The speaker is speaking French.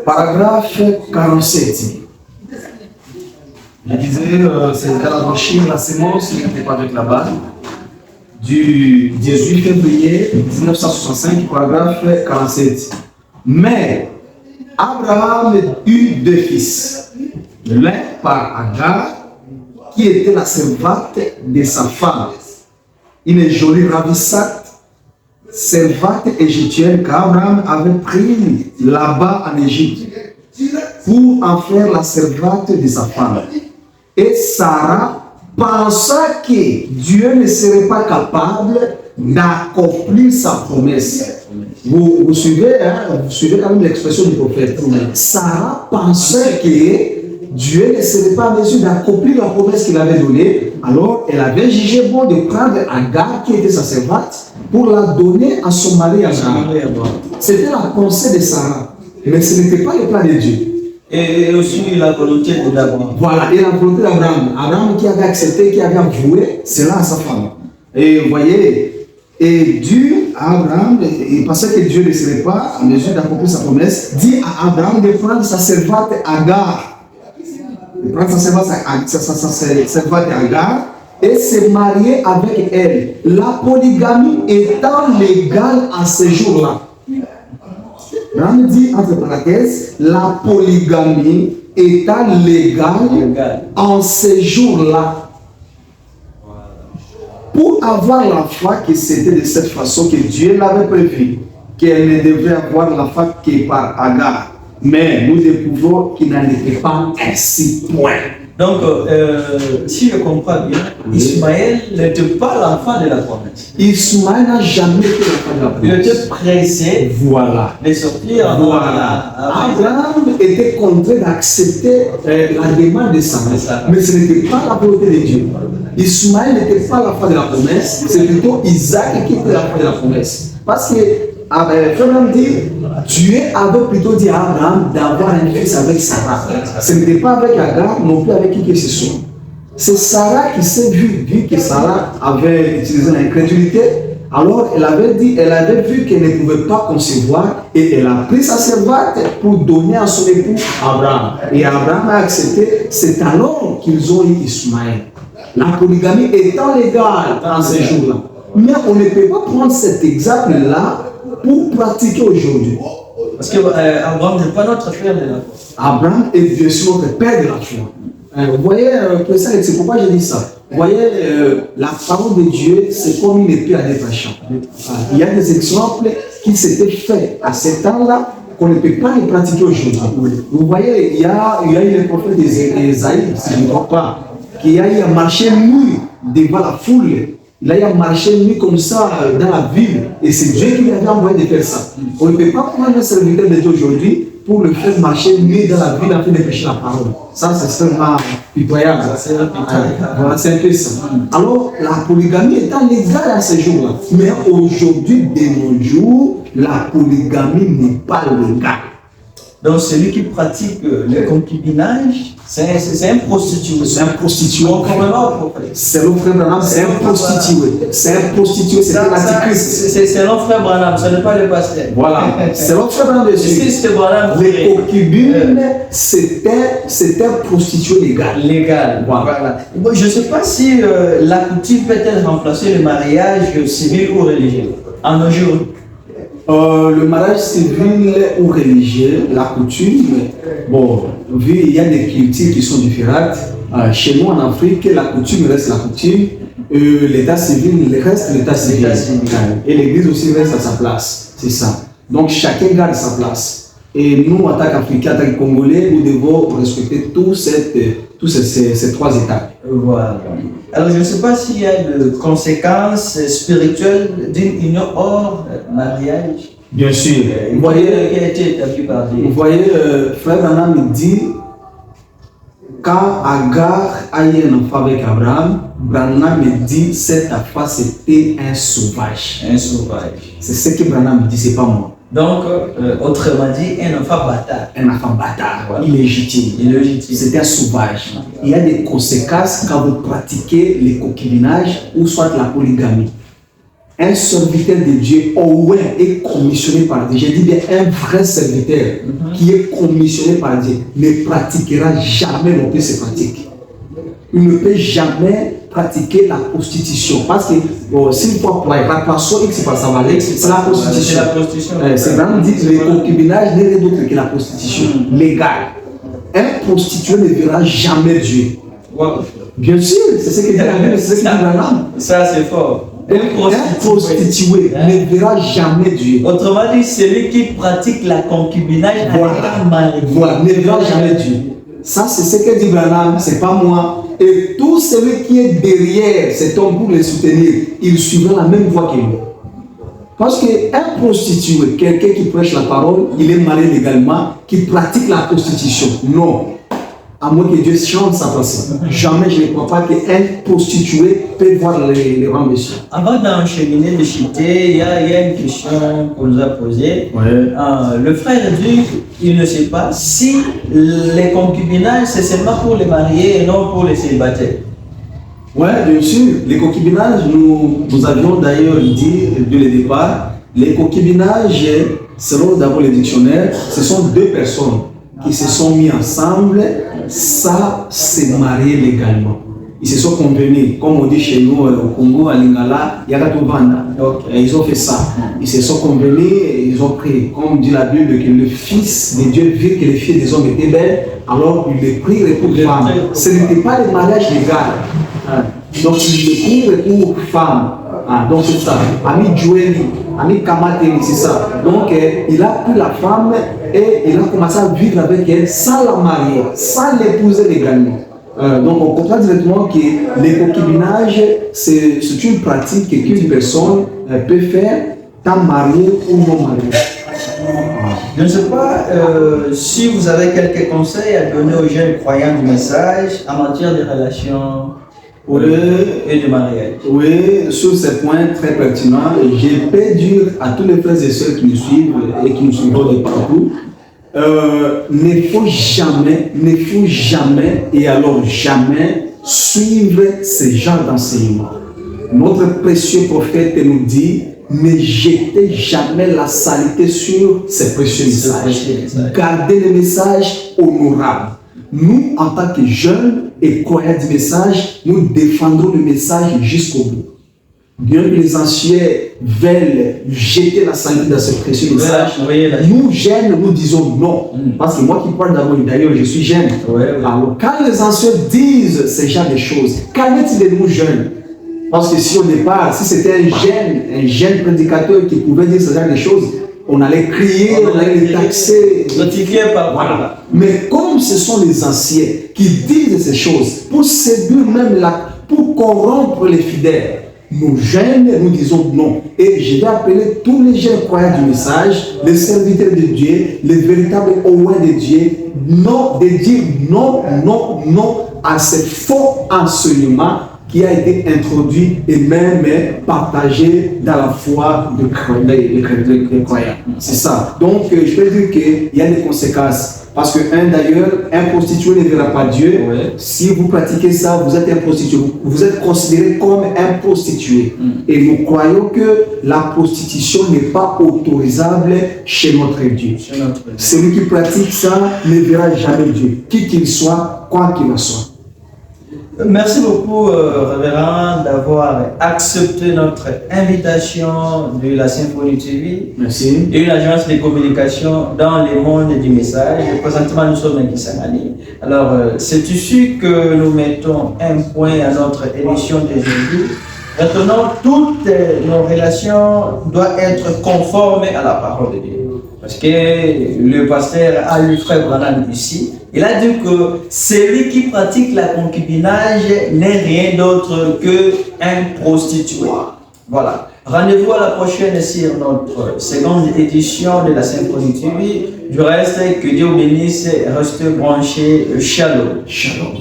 Paragraphe 47. Je disais, c'est Galabachir, la sémence n'était pas avec la balle. Du 18 février 1965, paragraphe 47. Mais Abraham eut deux fils. L'un par Agar, qui était la servante de sa femme. Une jolie ravissante servante égyptienne qu'Abraham avait pris là-bas en Égypte pour en faire la servante de sa femme. Et Sarah pensa que Dieu ne serait pas capable d'accomplir sa promesse. Vous suivez, hein? Vous suivez quand même l'expression du prophète. Sarah pensait que Dieu ne serait pas en mesure d'accomplir la promesse qu'il avait donnée. Alors, elle avait jugé bon de prendre Agar, qui était sa servante, pour la donner à son mari Abraham. C'était la pensée de Sarah, mais ce n'était pas le plan de Dieu. Et aussi la volonté d'Abraham. Voilà, et la volonté d'Abraham. Abraham qui avait accepté, qui avait avoué cela à sa femme. Et vous voyez, et Dieu, Abraham, il pensait que Dieu ne serait pas en mesure d'accomplir sa promesse, dit à Abraham de prendre sa servante Agar. De prendre sa servante Agar et se marier avec elle. La polygamie étant légale à ce jour-là. Abraham dit, entre parenthèses, la polygamie étant légale en ce jour-là. Pour avoir la foi que c'était de cette façon que Dieu l'avait prévu, qu'elle ne devrait avoir la foi que par Agar. Mais nous découvrons qu'il n'en était pas ainsi, point. Donc, si je comprends bien, Ismaël n'était pas l'enfant de la promesse. Ismaël n'a jamais été l'enfant de la promesse. Il était pressé de sortir. Abraham était contraint d'accepter la demande de sa mère. Mais ce n'était pas la volonté de Dieu. Ismaël n'était pas l'enfant de la promesse, c'est plutôt Isaac qui était l'enfant de la promesse. Parce que Abraham dit, Dieu avait plutôt dit à Abraham d'avoir un fils avec Sarah. Ce n'était pas avec Agar, non plus avec qui que ce soit. C'est Sarah qui s'est vu que Sarah avait utilisé l'incrédulité. Alors elle avait vu qu'elle ne pouvait pas concevoir et elle a pris sa servante pour donner à son époux Abraham. Et Abraham a accepté. C'est alors qu'ils ont eu Ismaël. La polygamie étant légale dans ces jours-là. Mais on ne peut pas prendre cet exemple-là pour pratiquer aujourd'hui. Parce que Abraham n'est pas notre père de la foi. Abraham est bien sûr notre père de la foi. Vous voyez, c'est pourquoi je dis ça. Vous voyez, la parole de Dieu, c'est comme une épée à deux tranchants. Il y a des exemples qui s'étaient faits à ce temps-là qu'on ne peut pas les pratiquer aujourd'hui. Vous voyez, il y a eu le prophète d'Ésaïe, si je ne me trompe pas, qui a marché nu devant la foule. Il a marché nu comme ça dans la ville. Et c'est Dieu qui lui avait envoyé de faire ça. On ne peut pas prendre un serviteur de Dieu aujourd'hui pour le faire marcher nu dans la ville afin de prêcher la parole. Ça, c'est seulement pitoyable. Voilà, c'est un peu ça. Alors, la polygamie est légale à ce jour-là. Mais aujourd'hui, de nos jours, la polygamie n'est pas légale. Donc, celui qui pratique le concubinage, c'est un prostitué. C'est un prostitué. C'est l'autre frère Branham, c'est un prostitué. C'est un prostitué, c'est l'antichrist. C'est l'autre frère Branham, ce n'est pas le pasteur. Voilà, c'est l'autre frère Branham dessus. Les concubines, c'était un prostitué légal. Voilà. Bon, je ne sais pas si la coutume peut-elle remplacer le mariage civil ou religieux en nos jours. Le mariage civil ou religieux, la coutume, bon, vu il y a des cultures qui sont différentes. Chez nous en Afrique, la coutume reste la coutume, l'état civil reste l'état civil. Et l'église aussi reste à sa place, c'est ça. Donc chacun garde sa place. Et nous, en tant qu'Africains, en tant que Congolais, nous devons respecter tous ces trois étapes. Voilà. Alors, je ne sais pas s'il y a de conséquences spirituelles d'une union hors mariage. Bien sûr. Vous voyez, qui a été établi par Dieu. Vous voyez, frère Branham dit, quand Agar a eu un enfant avec Abraham, Branham dit, cet enfant c'était un sauvage. Un sauvage. C'est ce que Branham dit, c'est pas moi. Donc, autrement dit, un enfant bâtard. Un enfant bâtard, voilà. Illégitime. C'est un sauvage. Il y a des conséquences quand vous pratiquez le concubinage ou soit la polygamie. un serviteur de Dieu, est commissionné par Dieu. Je dis bien un vrai serviteur qui est commissionné par Dieu ne pratiquera jamais non plus ces pratiques. Il ne peut jamais pratiquer la prostitution. Parce que s'il faut la personne X par sa valeur, c'est la prostitution. C'est vraiment dit que le concubinage n'est rien d'autre que la prostitution légale. Un prostitué ne verra jamais Dieu. Wow. Bien sûr, c'est ce que dit la Bible, c'est ce que dit l'âme. Ça, c'est fort. Un prostitué ne verra jamais Dieu. Autrement dit, celui qui pratique la concubinage voilà, ne verra jamais Dieu. Ça, c'est ce que dit Branham, c'est pas moi. Et tout celui qui est derrière cet homme pour le soutenir, il suivra la même voie que lui. Parce qu'un prostitué, quelqu'un qui prêche la parole, il est marié légalement, qui pratique la prostitution. Non. À moins que Dieu change sa personne. Jamais je ne crois pas qu'un prostitué peut voir les rangs de cieux. Avant d'enchaîner le chité, il y a une question qu'on nous a posée. Ouais. Le frère dit qu'il ne sait pas si les concubinages c'est seulement pour les mariés et non pour les célibataires. Oui, bien sûr. Les concubinages, nous avions d'ailleurs dit dès le départ, les concubinages, selon d'abord les dictionnaires, ce sont deux personnes qui se sont mis ensemble sans se marier légalement. Ils se sont convenus, comme on dit chez nous au Congo, à Lingala, Yagatovanda. Et ils ont fait ça. Ils se sont convenus et ils ont pris, comme dit la Bible, que le Fils de Dieu vit que les filles des hommes étaient belles, alors il les prit pour femmes. Ce n'était pas le mariage légal. Donc il les prit pour femmes. Donc c'est ça. Ami Joëli, Ami Kamateri, c'est ça. Donc il a pris la femme et il a commencé à vivre avec elle sans la marier, sans l'épouser légalement. Donc on comprend directement que les concubinages, c'est une pratique qu'une personne peut faire tant mariée ou non mariée. Je ne sais pas si vous avez quelques conseils à donner aux jeunes croyants du message en matière de relations et de mariage. Oui, sur ces points très pertinents, je peux dire à tous les frères et sœurs qui nous suivent et qui nous suivent de partout, ne faut jamais et alors jamais suivre ce genre d'enseignement. Notre précieux prophète nous dit, ne jetez jamais la saleté sur ces précieux messages. Gardez les messages honorables. Nous, en tant que jeunes et croyants du message, nous défendons le message jusqu'au bout. Bien que les anciens veulent jeter la saleté dans ce précieux message, nous jeunes, nous disons non. Parce que moi qui parle d'abord, d'ailleurs, je suis jeune. Alors, quand les anciens disent ce genre de choses, qu'en est-il de nous jeunes? Parce que si au départ, si c'était un jeune prédicateur qui pouvait dire ce genre de choses, on allait crier, on allait les taxer. Notifié par voilà. Mais comme ce sont les anciens qui disent ces choses, pour séduire même pour corrompre les fidèles, nous jeunes, nous disons non. Et je vais appeler tous les jeunes croyants du message, les serviteurs de Dieu, les véritables ouvriers de Dieu, non, de dire non, non, non à ces faux enseignements qui a été introduit et même partagé dans la foi des croyants. C'est ça. Donc, je peux dire qu'il y a des conséquences. Parce que, d'ailleurs, un prostitué ne verra pas Dieu. Si vous pratiquez ça, vous êtes un prostitué. Vous êtes considéré comme un prostitué. Et nous croyons que la prostitution n'est pas autorisable chez notre Dieu. Celui qui pratique ça ne verra jamais Dieu, qui qu'il soit, quoi qu'il en soit. Merci beaucoup, révérend, d'avoir accepté notre invitation de la Symphonie TV. Merci. Et une agence de communication dans le monde du message. Et présentement, nous sommes à Kisangani. Alors, c'est ici que nous mettons un point à notre émission d'aujourd'hui. Maintenant, toutes nos relations doivent être conformes à la parole de Dieu. Parce que le pasteur a eu frère Branham ici. Il a dit que celui qui pratique la concubinage n'est rien d'autre qu'un prostitué. Voilà. Rendez-vous à la prochaine sur notre seconde édition de la Symphonie TV. Du reste, que Dieu bénisse, restez branchés. Shalom. Shalom.